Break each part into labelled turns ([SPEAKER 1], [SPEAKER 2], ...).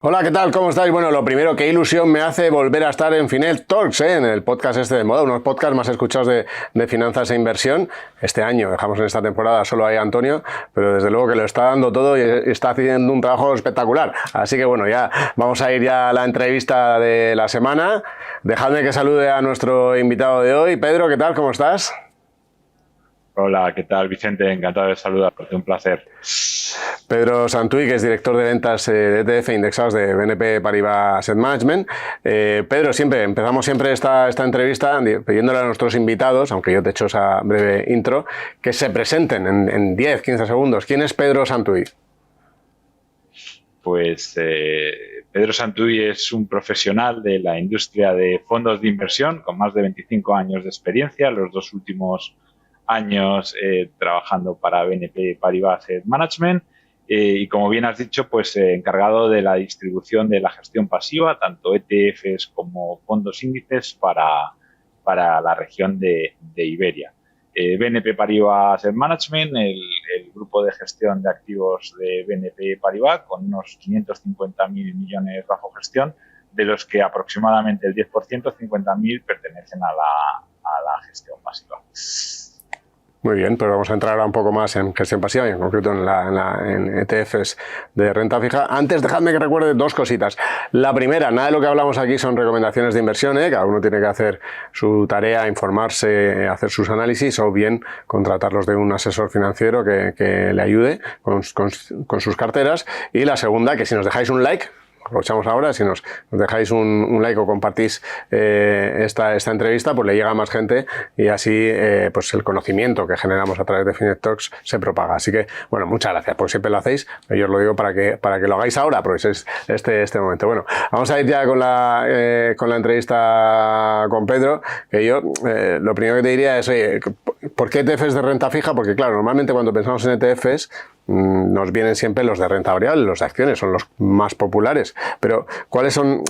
[SPEAKER 1] Hola, ¿qué tal? ¿Cómo estáis? Bueno, lo primero, qué ilusión me hace volver a estar en Finet Talks, en el podcast este de moda, unos podcasts más escuchados de finanzas e inversión. Este año, dejamos en esta temporada solo ahí a Antonio, pero desde luego que lo está dando todo y está haciendo un trabajo espectacular. Así que bueno, ya vamos a ir ya a la entrevista de la semana. Dejadme que salude a nuestro invitado de hoy. Pedro, ¿qué tal? ¿Cómo estás?
[SPEAKER 2] Hola, ¿qué tal, Vicente? Encantado de saludarte, un placer.
[SPEAKER 1] Pedro Santuy, que es director de ventas de ETF indexados de BNP Paribas Asset Management. Pedro, empezamos siempre esta entrevista pidiéndole a nuestros invitados, aunque yo te he hecho esa breve intro, que se presenten en 10, 15 segundos. ¿Quién es Pedro Santuy?
[SPEAKER 2] Pues Pedro Santuy es un profesional de la industria de fondos de inversión con más de 25 años de experiencia, los dos últimos años trabajando para BNP Paribas Asset Management y como bien has dicho, pues encargado de la distribución de la gestión pasiva, tanto ETFs como fondos índices para la región de Iberia. BNP Paribas Asset Management, el grupo de gestión de activos de BNP Paribas, con unos 550.000 millones bajo gestión, de los que aproximadamente el 10%, 50.000, pertenecen a la gestión pasiva.
[SPEAKER 1] Muy bien, pero vamos a entrar ahora un poco más en gestión pasiva y en concreto en ETFs de renta fija. Antes, dejadme que recuerde dos cositas. La primera, nada de lo que hablamos aquí son recomendaciones de inversión, cada uno tiene que hacer su tarea, informarse, hacer sus análisis o bien contratarlos de un asesor financiero que le ayude con sus carteras. Y la segunda, que si nos dejáis un like, aprovechamos ahora, si nos dejáis un like o compartís esta entrevista, pues le llega a más gente y así pues el conocimiento que generamos a través de Finet Talks se propaga. Así que, bueno, muchas gracias, porque siempre lo hacéis, yo os lo digo para que lo hagáis ahora, aprovechéis este momento. Bueno, vamos a ir ya con la entrevista con Pedro, que yo lo primero que te diría es, oye, ¿por qué ETFs de renta fija? Porque claro, normalmente cuando pensamos en ETFs nos vienen siempre los de renta variable, los de acciones, son los más populares. Pero, ¿cuáles son,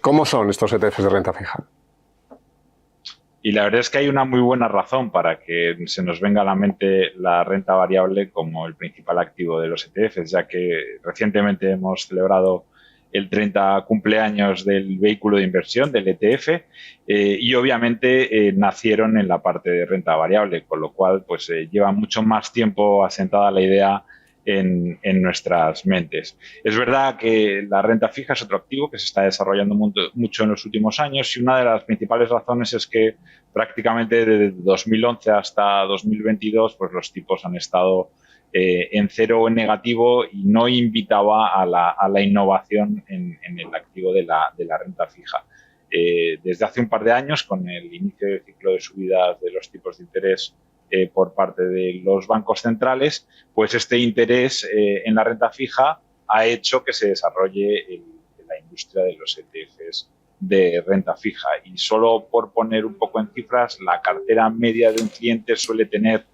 [SPEAKER 1] cómo son estos ETFs de renta fija?
[SPEAKER 2] Y la verdad es que hay una muy buena razón para que se nos venga a la mente la renta variable como el principal activo de los ETFs, ya que recientemente hemos celebrado el 30 cumpleaños del vehículo de inversión, del ETF, y obviamente nacieron en la parte de renta variable, con lo cual pues lleva mucho más tiempo asentada la idea en nuestras mentes. Es verdad que la renta fija es otro activo que se está desarrollando mucho en los últimos años y una de las principales razones es que prácticamente desde 2011 hasta 2022 pues los tipos han estado en cero o en negativo y no invitaba a la innovación en el activo de la renta fija. Desde hace un par de años, con el inicio del ciclo de subidas de los tipos de interés por parte de los bancos centrales, pues este interés en la renta fija ha hecho que se desarrolle la industria de los ETFs de renta fija. Y solo por poner un poco en cifras, la cartera media de un cliente suele tener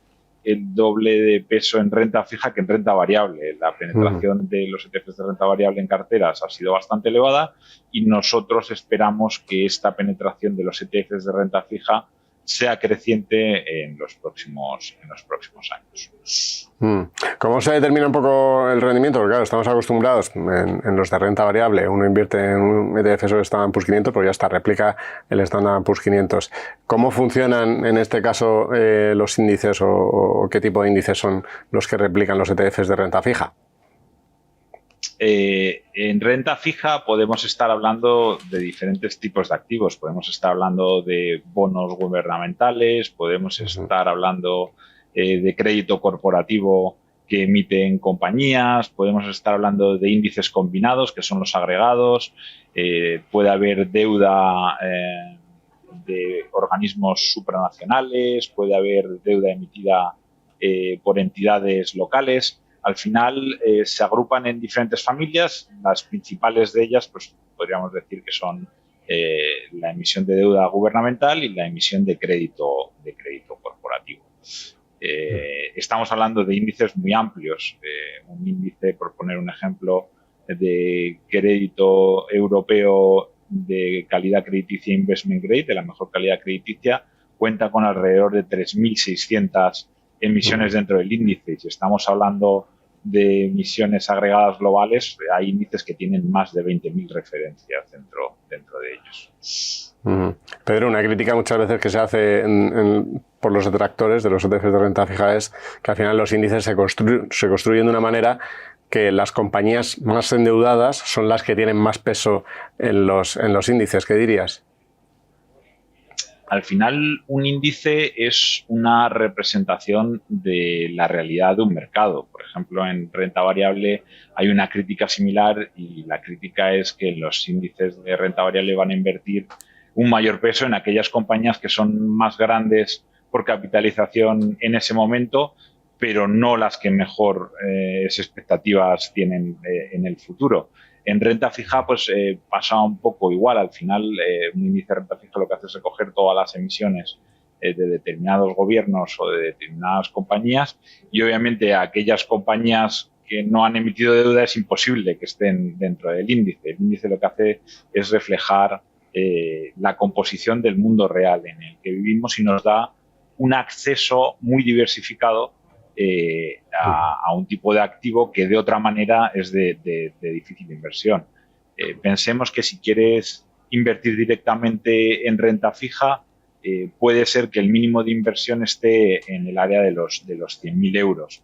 [SPEAKER 2] el doble de peso en renta fija que en renta variable. La penetración de los ETFs de renta variable en carteras ha sido bastante elevada y nosotros esperamos que esta penetración de los ETFs de renta fija sea creciente en los próximos años.
[SPEAKER 1] ¿Cómo se determina un poco el rendimiento? Porque claro, estamos acostumbrados en los de renta variable, uno invierte en un ETF sobre Standard & Poor's 500, pero ya está, replica el Standard & Poor's 500. ¿Cómo funcionan en este caso los índices o qué tipo de índices son los que replican los ETFs de renta fija?
[SPEAKER 2] En renta fija podemos estar hablando de diferentes tipos de activos. Podemos estar hablando de bonos gubernamentales, podemos estar hablando de crédito corporativo que emiten compañías, podemos estar hablando de índices combinados, que son los agregados, puede haber deuda de organismos supranacionales, puede haber deuda emitida por entidades locales. Al final se agrupan en diferentes familias. Las principales de ellas, pues podríamos decir que son la emisión de deuda gubernamental y la emisión de crédito corporativo. Estamos hablando de índices muy amplios. Un índice, por poner un ejemplo, de crédito europeo de calidad crediticia investment grade, de la mejor calidad crediticia, cuenta con alrededor de 3.600 emisiones dentro del índice. Si estamos hablando de emisiones agregadas globales, hay índices que tienen más de 20.000 referencias dentro de ellos.
[SPEAKER 1] Pedro, una crítica muchas veces que se hace por los detractores de los ETFs de renta fija es que al final los índices se construyen de una manera que las compañías más endeudadas son las que tienen más peso en los índices. ¿Qué dirías?
[SPEAKER 2] Al final, un índice es una representación de la realidad de un mercado. Por ejemplo, en renta variable hay una crítica similar y la crítica es que los índices de renta variable van a invertir un mayor peso en aquellas compañías que son más grandes por capitalización en ese momento, pero no las que mejor expectativas tienen en el futuro. En renta fija, pues pasa un poco igual. Al final, un índice de renta fija lo que hace es recoger todas las emisiones de determinados gobiernos o de determinadas compañías y obviamente aquellas compañías que no han emitido deuda es imposible que estén dentro del índice. El índice lo que hace es reflejar la composición del mundo real en el que vivimos y nos da un acceso muy diversificado a un tipo de activo que de otra manera es de difícil inversión. Pensemos que si quieres invertir directamente en renta fija, puede ser que el mínimo de inversión esté en el área de los 100.000 euros.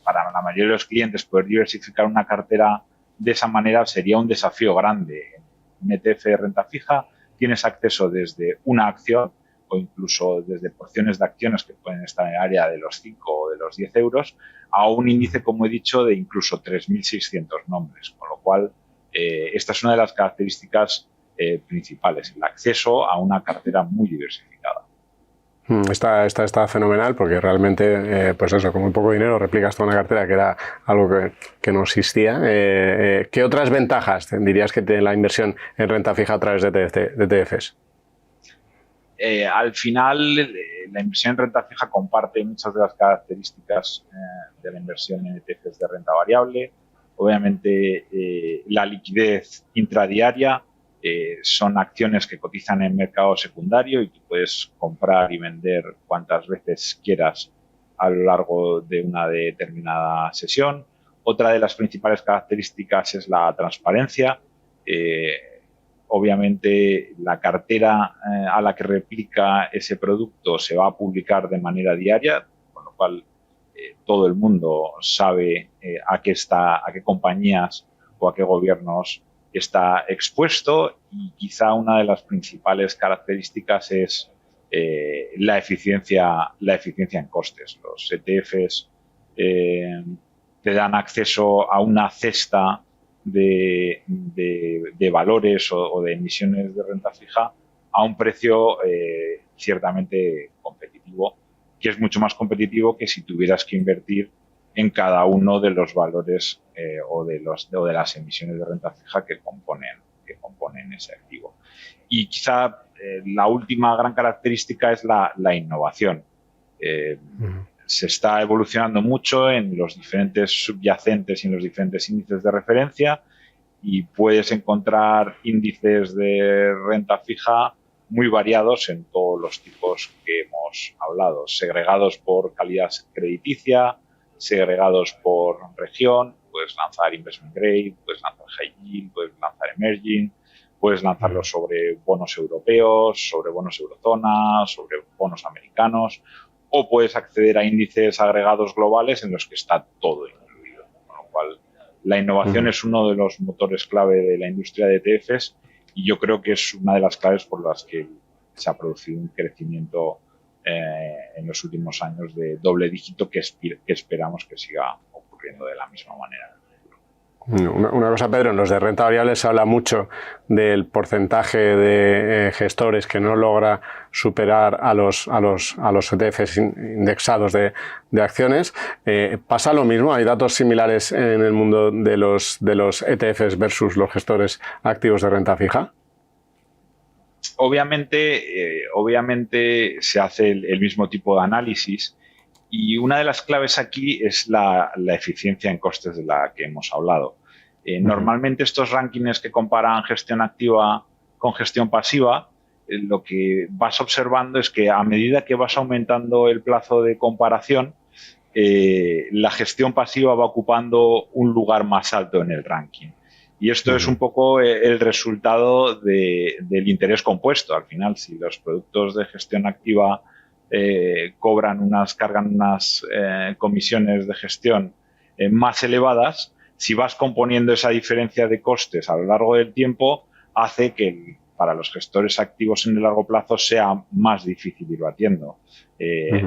[SPEAKER 2] Para la mayoría de los clientes poder diversificar una cartera de esa manera sería un desafío grande. En un ETF de renta fija tienes acceso desde una acción o incluso desde porciones de acciones que pueden estar en el área de los 5 o de los 10 euros, a un índice, como he dicho, de incluso 3.600 nombres. Con lo cual, esta es una de las características principales, el acceso a una cartera muy diversificada.
[SPEAKER 1] Está fenomenal porque realmente, pues eso, con muy poco dinero replicas toda una cartera que era algo que no existía. ¿Qué otras ventajas dirías que tiene la inversión en renta fija a través de ETFs?
[SPEAKER 2] Al final, la inversión en renta fija comparte muchas de las características de la inversión en ETFs de renta variable. Obviamente, la liquidez intradiaria son acciones que cotizan en mercado secundario y tú puedes comprar y vender cuantas veces quieras a lo largo de una determinada sesión. Otra de las principales características es la transparencia. Obviamente, la cartera a la que replica ese producto se va a publicar de manera diaria, con lo cual todo el mundo sabe a qué compañías o a qué gobiernos está expuesto y quizá una de las principales características es la eficiencia en costes. Los ETFs te dan acceso a una cesta de valores o de emisiones de renta fija a un precio ciertamente competitivo, que es mucho más competitivo que si tuvieras que invertir en cada uno de los valores o de las emisiones de renta fija que componen ese activo. Y quizá la última gran característica es la innovación. Se está evolucionando mucho en los diferentes subyacentes y en los diferentes índices de referencia y puedes encontrar índices de renta fija muy variados en todos los tipos que hemos hablado, segregados por calidad crediticia, segregados por región, puedes lanzar investment grade, puedes lanzar high yield, puedes lanzar emerging, puedes lanzarlo sobre bonos europeos, sobre bonos eurozona, sobre bonos americanos, o puedes acceder a índices agregados globales en los que está todo incluido. Con lo cual, la innovación es uno de los motores clave de la industria de ETFs y yo creo que es una de las claves por las que se ha producido un crecimiento en los últimos años de doble dígito que esperamos que siga ocurriendo de la misma manera.
[SPEAKER 1] Una cosa, Pedro, en los de renta variable se habla mucho del porcentaje de gestores que no logra superar a los ETFs indexados de acciones. ¿Pasa lo mismo? ¿Hay datos similares en el mundo de los ETFs versus los gestores activos de renta fija?
[SPEAKER 2] Obviamente se hace el mismo tipo de análisis y una de las claves aquí es la eficiencia en costes de la que hemos hablado. Normalmente estos rankings que comparan gestión activa con gestión pasiva, lo que vas observando es que a medida que vas aumentando el plazo de comparación, la gestión pasiva va ocupando un lugar más alto en el ranking. Y esto es un poco el resultado del interés compuesto. Al final, si los productos de gestión activa cargan unas comisiones de gestión más elevadas, si vas componiendo esa diferencia de costes a lo largo del tiempo, hace que para los gestores activos en el largo plazo sea más difícil ir batiendo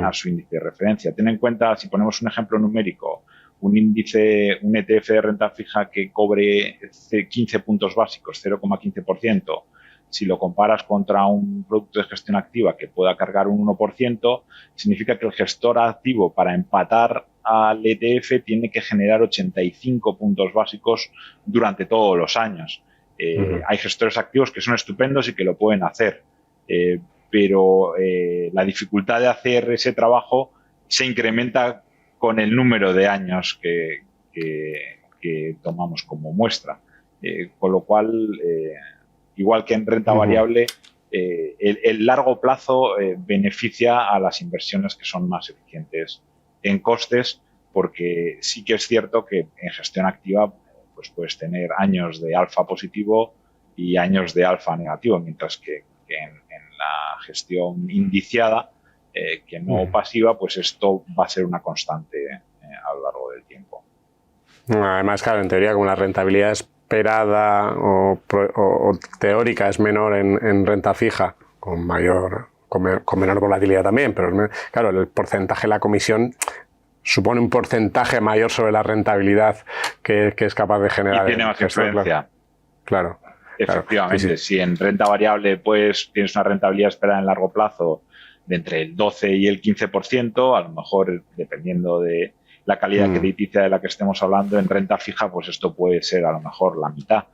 [SPEAKER 2] a su índice de referencia. Ten en cuenta, si ponemos un ejemplo numérico, un ETF de renta fija que cobre 15 puntos básicos, 0,15%, si lo comparas contra un producto de gestión activa que pueda cargar un 1%, significa que el gestor activo, para empatar al ETF, tiene que generar 85 puntos básicos durante todos los años. Hay gestores activos que son estupendos y que lo pueden hacer, pero la dificultad de hacer ese trabajo se incrementa con el número de años que tomamos como muestra. Con lo cual, igual que en renta variable, el largo plazo beneficia a las inversiones que son más eficientes en costes, porque sí que es cierto que en gestión activa pues puedes tener años de alfa positivo y años de alfa negativo, mientras que en la gestión indiciada, que no pasiva, pues esto va a ser una constante a lo largo del tiempo.
[SPEAKER 1] Además, claro, en teoría, como la rentabilidad esperada o teórica es menor en renta fija, con menor volatilidad también, pero claro, el porcentaje de la comisión supone un porcentaje mayor sobre la rentabilidad que es capaz de generar.
[SPEAKER 2] Y tiene más influencia.
[SPEAKER 1] Claro.
[SPEAKER 2] Efectivamente, claro, sí. Si en renta variable pues tienes una rentabilidad esperada en largo plazo de entre el 12 y el 15%, a lo mejor, dependiendo de la calidad crediticia de la que estemos hablando, en renta fija, pues esto puede ser a lo mejor la mitad.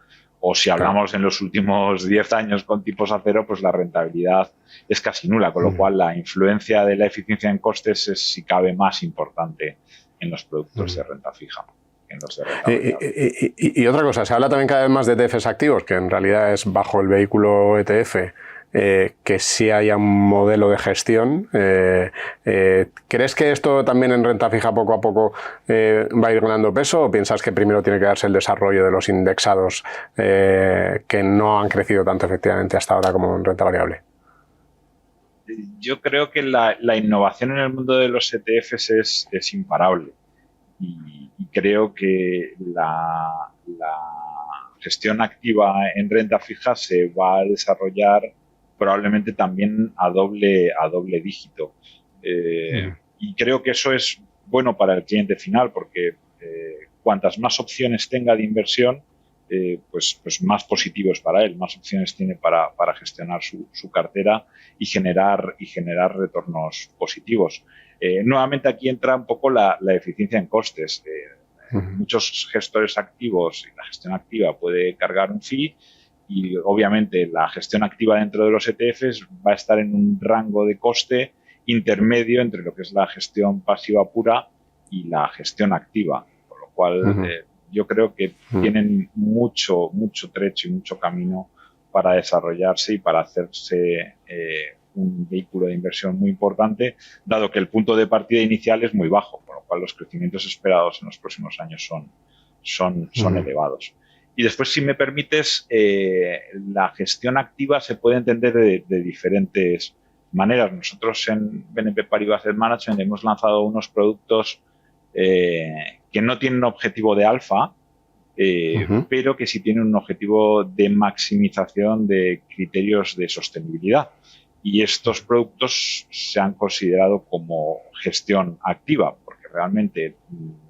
[SPEAKER 2] O si hablamos en los últimos 10 años con tipos a cero, pues la rentabilidad es casi nula, con lo cual la influencia de la eficiencia en costes es, si cabe, más importante en los productos de renta fija.
[SPEAKER 1] Y otra cosa, se habla también cada vez más de ETFs activos, que en realidad es bajo el vehículo ETF, que sí haya un modelo de gestión. ¿Crees que esto también en renta fija poco a poco va a ir ganando peso, o piensas que primero tiene que darse el desarrollo de los indexados que no han crecido tanto efectivamente hasta ahora como en renta variable?
[SPEAKER 2] Yo creo que la innovación en el mundo de los ETFs es imparable. Y creo que la gestión activa en renta fija se va a desarrollar probablemente también a doble dígito. Y creo que eso es bueno para el cliente final, porque cuantas más opciones tenga de inversión, pues más positivo es para él, más opciones tiene para gestionar su cartera y generar retornos positivos. Nuevamente aquí entra un poco la eficiencia en costes. Muchos gestores activos y la gestión activa puede cargar un fee, y obviamente la gestión activa dentro de los ETFs va a estar en un rango de coste intermedio entre lo que es la gestión pasiva pura y la gestión activa, con lo cual yo creo que tienen mucho trecho y mucho camino para desarrollarse y para hacerse un vehículo de inversión muy importante, dado que el punto de partida inicial es muy bajo, con lo cual los crecimientos esperados en los próximos años son elevados. Y después, si me permites, la gestión activa se puede entender de diferentes maneras. Nosotros en BNP Paribas Asset Management hemos lanzado unos productos que no tienen un objetivo de alfa, pero que sí tienen un objetivo de maximización de criterios de sostenibilidad. Y estos productos se han considerado como gestión activa, porque realmente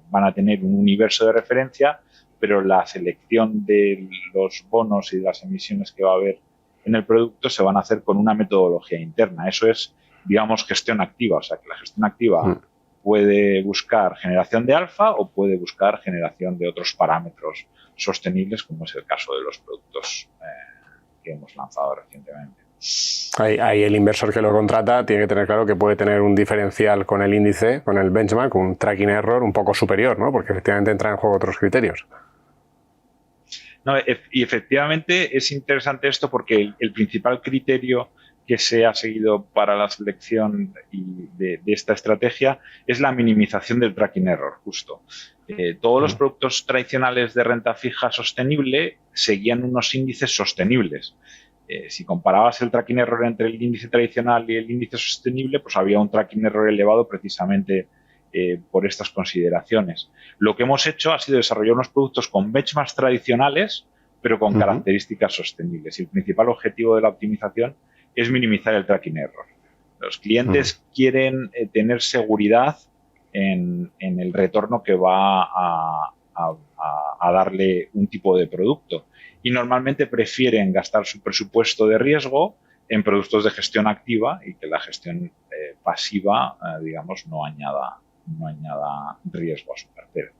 [SPEAKER 2] van a tener un universo de referencia, pero la selección de los bonos y de las emisiones que va a haber en el producto se van a hacer con una metodología interna. Eso es, digamos, gestión activa. O sea, que la gestión activa puede buscar generación de alfa o puede buscar generación de otros parámetros sostenibles, como es el caso de los productos que hemos lanzado recientemente.
[SPEAKER 1] Ahí el inversor que lo contrata tiene que tener claro que puede tener un diferencial con el índice, con el benchmark, un tracking error un poco superior, ¿no? Porque efectivamente entran en juego otros criterios.
[SPEAKER 2] No, y efectivamente es interesante esto, porque el principal criterio que se ha seguido para la selección de esta estrategia es la minimización del tracking error, justo. Todos los productos tradicionales de renta fija sostenible seguían unos índices sostenibles. Si comparabas el tracking error entre el índice tradicional y el índice sostenible, pues había un tracking error elevado precisamente por estas consideraciones. Lo que hemos hecho ha sido desarrollar unos productos con benchmarks tradicionales, pero con características sostenibles. Y el principal objetivo de la optimización es minimizar el tracking error. Los clientes quieren tener seguridad en el retorno que va a darle un tipo de producto. Y normalmente prefieren gastar su presupuesto de riesgo en productos de gestión activa y que la gestión pasiva, digamos, no añada riesgo a su cartera.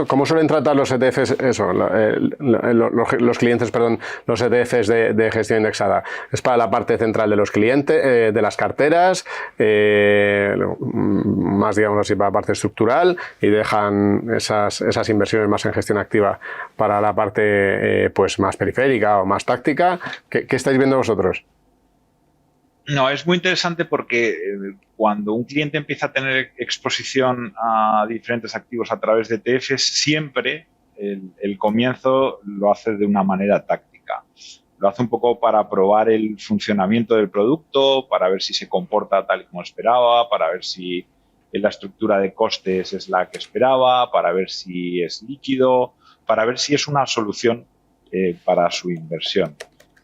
[SPEAKER 1] ¿Cómo suelen tratar los ETFs eso? Los clientes, perdón, los ETFs de gestión indexada. ¿Es para la parte central de los clientes, de las carteras, más, digamos así, para la parte estructural, y dejan esas inversiones más en gestión activa para la parte pues más periférica o más táctica? ¿Qué estáis viendo vosotros?
[SPEAKER 2] No, es muy interesante porque cuando un cliente empieza a tener exposición a diferentes activos a través de ETFs, siempre el comienzo lo hace de una manera táctica. Lo hace un poco para probar el funcionamiento del producto, para ver si se comporta tal y como esperaba, para ver si la estructura de costes es la que esperaba, para ver si es líquido, para ver si es una solución para su inversión.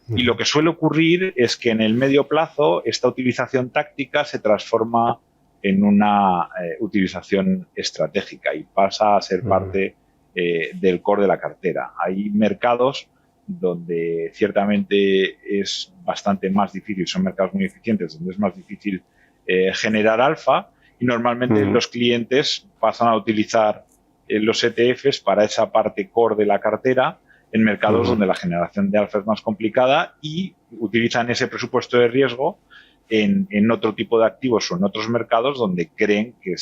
[SPEAKER 2] Y lo que suele ocurrir es que en el medio plazo esta utilización táctica se transforma en una utilización estratégica y pasa a ser parte del core de la cartera. Hay mercados donde ciertamente es bastante más difícil, son mercados muy eficientes, donde es más difícil generar alfa, y normalmente los clientes pasan a utilizar los ETFs para esa parte core de la cartera en mercados donde la generación de alfa es más complicada, y utilizan ese presupuesto de riesgo en otro tipo de activos o en otros mercados donde creen que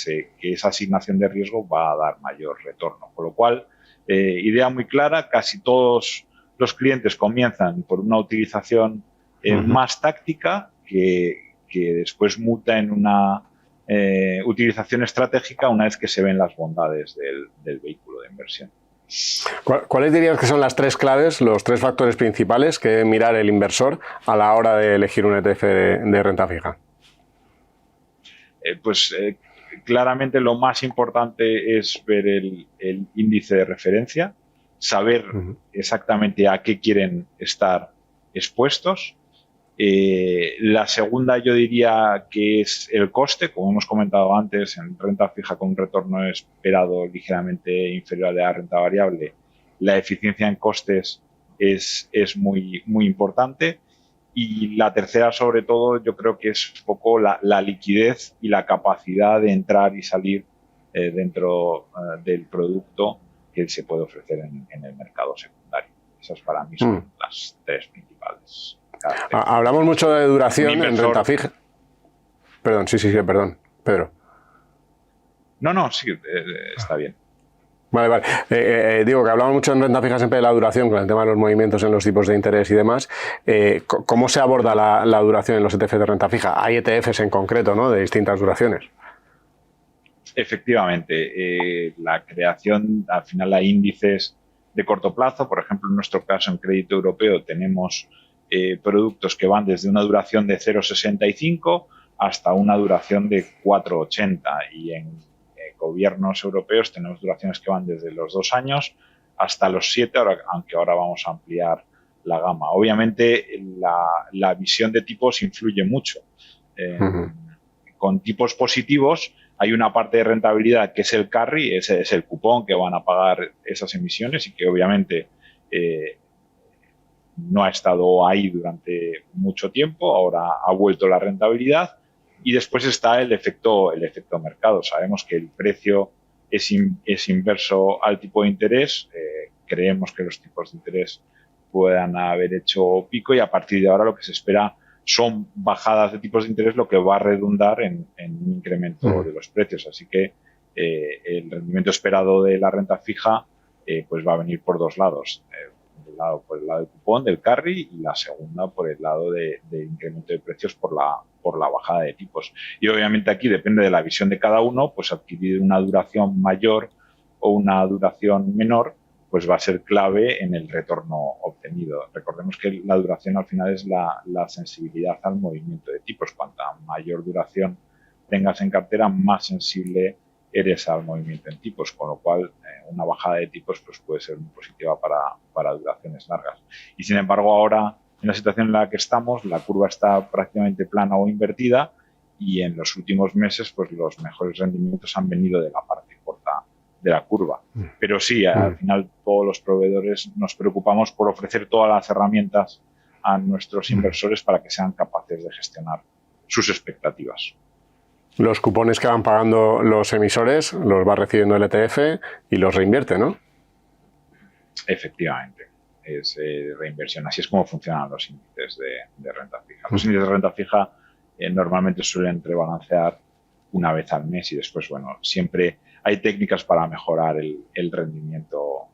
[SPEAKER 2] esa asignación de riesgo va a dar mayor retorno. Con lo cual, idea muy clara, casi todos los clientes comienzan por una utilización más táctica que después muta en una utilización estratégica una vez que se ven las bondades del vehículo de inversión.
[SPEAKER 1] ¿Cuáles dirías que son las tres claves, los tres factores principales que debe mirar el inversor a la hora de elegir un ETF de renta fija?
[SPEAKER 2] Claramente lo más importante es ver el índice de referencia, saber exactamente a qué quieren estar expuestos. La segunda yo diría que es el coste, como hemos comentado antes, en renta fija con un retorno esperado ligeramente inferior a la renta variable, la eficiencia en costes es muy, muy importante. Y la tercera, sobre todo, yo creo que es un poco la liquidez y la capacidad de entrar y salir dentro del producto que se puede ofrecer en el mercado secundario. Esas para mí son las tres principales.
[SPEAKER 1] Hablamos mucho de duración en renta fija. Perdón, sí, perdón, Pedro.
[SPEAKER 2] No, sí, está bien.
[SPEAKER 1] Vale. Digo que hablamos mucho en renta fija siempre de la duración, con el tema de los movimientos en los tipos de interés y demás. ¿Cómo se aborda la duración en los ETFs de renta fija? Hay ETFs en concreto, ¿no?, de distintas duraciones.
[SPEAKER 2] Efectivamente, la creación, al final hay índices de corto plazo. Por ejemplo, en nuestro caso, en crédito europeo, tenemos productos que van desde una duración de 0,65 hasta una duración de 4,80, y en gobiernos europeos tenemos duraciones que van desde los 2 años hasta los 7, aunque ahora vamos a ampliar la gama. Obviamente la visión de tipos influye mucho. Con tipos positivos hay una parte de rentabilidad que es el carry, es el cupón que van a pagar esas emisiones, y que obviamente no ha estado ahí durante mucho tiempo. Ahora ha vuelto la rentabilidad. Y después está el efecto mercado. Sabemos que el precio es inverso al tipo de interés. Creemos que los tipos de interés puedan haber hecho pico, y a partir de ahora lo que se espera son bajadas de tipos de interés, lo que va a redundar en un incremento de los precios. Así que el rendimiento esperado de la renta fija pues va a venir por dos lados. por el lado del cupón, del carry, y la segunda por el lado de incremento de precios por la bajada de tipos. Y obviamente aquí depende de la visión de cada uno, pues adquirir una duración mayor o una duración menor, pues va a ser clave en el retorno obtenido. Recordemos que la duración al final es la sensibilidad al movimiento de tipos. Cuanta mayor duración tengas en cartera, más sensible eres al movimiento en tipos, con lo cual una bajada de tipos pues puede ser muy positiva para duraciones largas. Y sin embargo ahora, en la situación en la que estamos, la curva está prácticamente plana o invertida, y en los últimos meses pues los mejores rendimientos han venido de la parte corta de la curva. Pero sí, al final todos los proveedores nos preocupamos por ofrecer todas las herramientas a nuestros inversores para que sean capaces de gestionar sus expectativas.
[SPEAKER 1] Los cupones que van pagando los emisores los va recibiendo el ETF y los reinvierte, ¿no?
[SPEAKER 2] Efectivamente, es reinversión. Así es como funcionan los índices de renta fija. Los índices de renta fija normalmente suelen rebalancear una vez al mes, y después, bueno, siempre hay técnicas para mejorar el rendimiento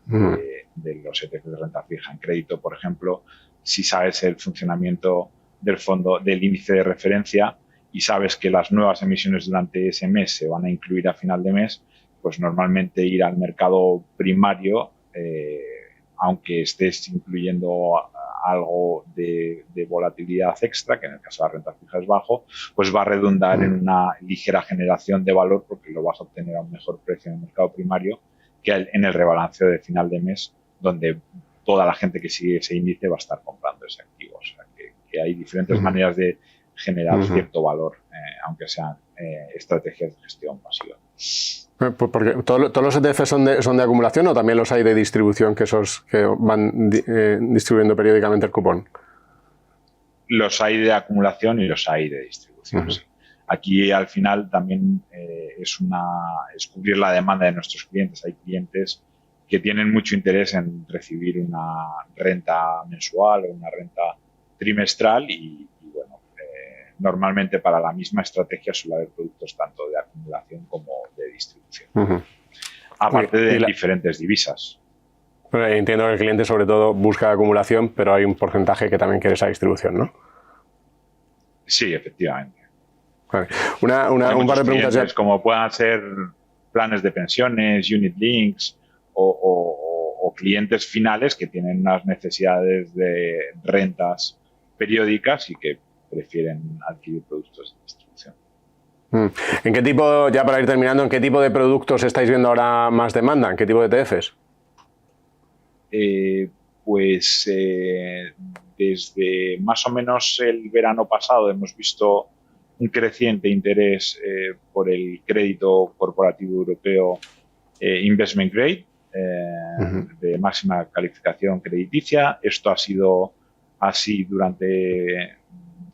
[SPEAKER 2] de los ETFs de renta fija. En crédito, por ejemplo, si sabes el funcionamiento del fondo, del índice de referencia, y sabes que las nuevas emisiones durante ese mes se van a incluir a final de mes, pues normalmente ir al mercado primario, aunque estés incluyendo algo de volatilidad extra, que en el caso de la renta fija es bajo, pues va a redundar en una ligera generación de valor, porque lo vas a obtener a un mejor precio en el mercado primario que en el rebalanceo de final de mes, donde toda la gente que sigue ese índice va a estar comprando ese activo. O sea, que hay diferentes maneras de generar cierto valor, aunque sean estrategias de gestión pasiva.
[SPEAKER 1] Porque todos los ETFs son de acumulación, ¿o también los hay de distribución, que van distribuyendo periódicamente el cupón?
[SPEAKER 2] Los hay de acumulación y los hay de distribución. Sí. Aquí al final también es cubrir la demanda de nuestros clientes. Hay clientes que tienen mucho interés en recibir una renta mensual o una renta trimestral, y bueno, normalmente para la misma estrategia suele haber productos tanto de acumulación como de distribución. Aparte de diferentes divisas.
[SPEAKER 1] Entiendo que el cliente sobre todo busca acumulación, pero hay un porcentaje que también quiere esa distribución, ¿no?
[SPEAKER 2] Sí, efectivamente.
[SPEAKER 1] Vale. Un par de preguntas ya.
[SPEAKER 2] Como puedan ser planes de pensiones, unit links o clientes finales que tienen unas necesidades de rentas periódicas y que prefieren adquirir productos de distribución.
[SPEAKER 1] ¿En qué tipo, ya para ir terminando, en qué tipo de productos estáis viendo ahora más demanda? ¿En qué tipo de ETFs?
[SPEAKER 2] Desde más o menos el verano pasado hemos visto un creciente interés por el crédito corporativo europeo investment grade, de máxima calificación crediticia. Esto ha sido así durante,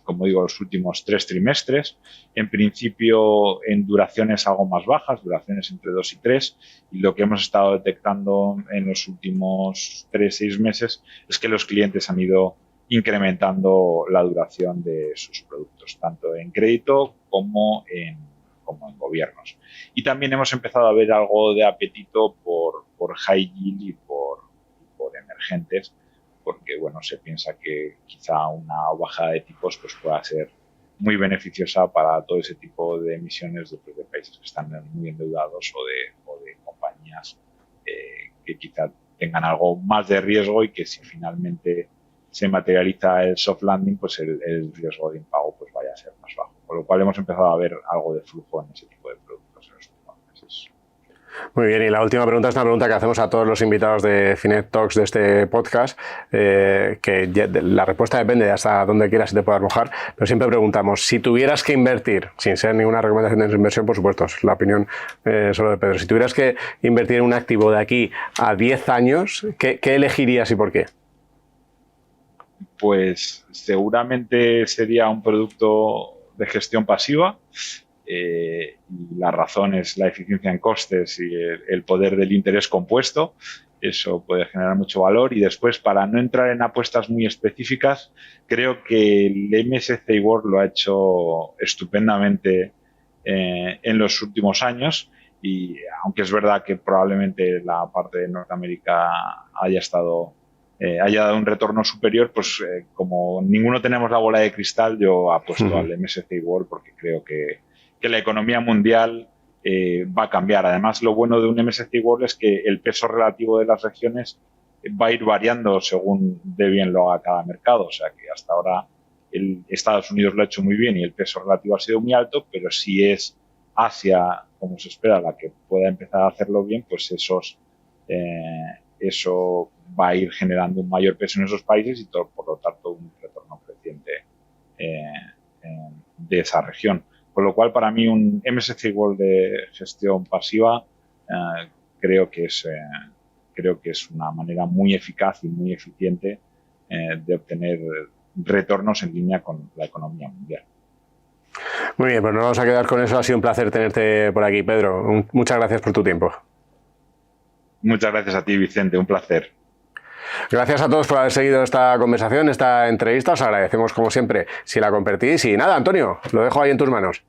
[SPEAKER 2] como digo, los últimos 3 trimestres. En principio en duraciones algo más bajas, duraciones entre 2 y 3, y lo que hemos estado detectando en los últimos 3-6 meses es que los clientes han ido incrementando la duración de sus productos, tanto en crédito como en gobiernos. Y también hemos empezado a ver algo de apetito por high yield y por emergentes, porque bueno, se piensa que quizá una bajada de tipos pues pueda ser muy beneficiosa para todo ese tipo de emisiones de países que están muy endeudados o de compañías que quizá tengan algo más de riesgo, y que si finalmente se materializa el soft landing, pues el riesgo de impago pues vaya a ser más bajo. Con lo cual hemos empezado a ver algo de flujo en ese tipo de productos en los últimos meses.
[SPEAKER 1] Muy bien, y la última pregunta es una pregunta que hacemos a todos los invitados de Finet Talks de este podcast, que la respuesta depende de hasta dónde quieras y te puedas arrojar, pero siempre preguntamos, si tuvieras que invertir, sin ser ninguna recomendación de inversión, por supuesto, es la opinión solo de Pedro, si tuvieras que invertir en un activo de aquí a 10 años, ¿qué elegirías y por qué?
[SPEAKER 2] Pues seguramente sería un producto de gestión pasiva. Y la razón es la eficiencia en costes y el poder del interés compuesto. Eso puede generar mucho valor. Y después, para no entrar en apuestas muy específicas, creo que el MSCI World lo ha hecho estupendamente en los últimos años. Y aunque es verdad que probablemente la parte de Norteamérica haya estado haya dado un retorno superior, pues como ninguno tenemos la bola de cristal, yo apuesto al MSCI World porque creo que la economía mundial va a cambiar. Además, lo bueno de un MSCI World es que el peso relativo de las regiones va a ir variando según de bien lo haga cada mercado. O sea que hasta ahora Estados Unidos lo ha hecho muy bien y el peso relativo ha sido muy alto, pero si es Asia, como se espera, la que pueda empezar a hacerlo bien, pues eso va a ir generando un mayor peso en esos países y por lo tanto un retorno creciente de esa región. Con lo cual, para mí, un MSCI World de gestión pasiva creo que es una manera muy eficaz y muy eficiente de obtener retornos en línea con la economía mundial.
[SPEAKER 1] Muy bien, pues nos vamos a quedar con eso. Ha sido un placer tenerte por aquí, Pedro. Muchas gracias por tu tiempo.
[SPEAKER 2] Muchas gracias a ti, Vicente. Un placer.
[SPEAKER 1] Gracias a todos por haber seguido esta conversación, esta entrevista. Os agradecemos como siempre si la compartís. Y nada, Antonio, lo dejo ahí en tus manos.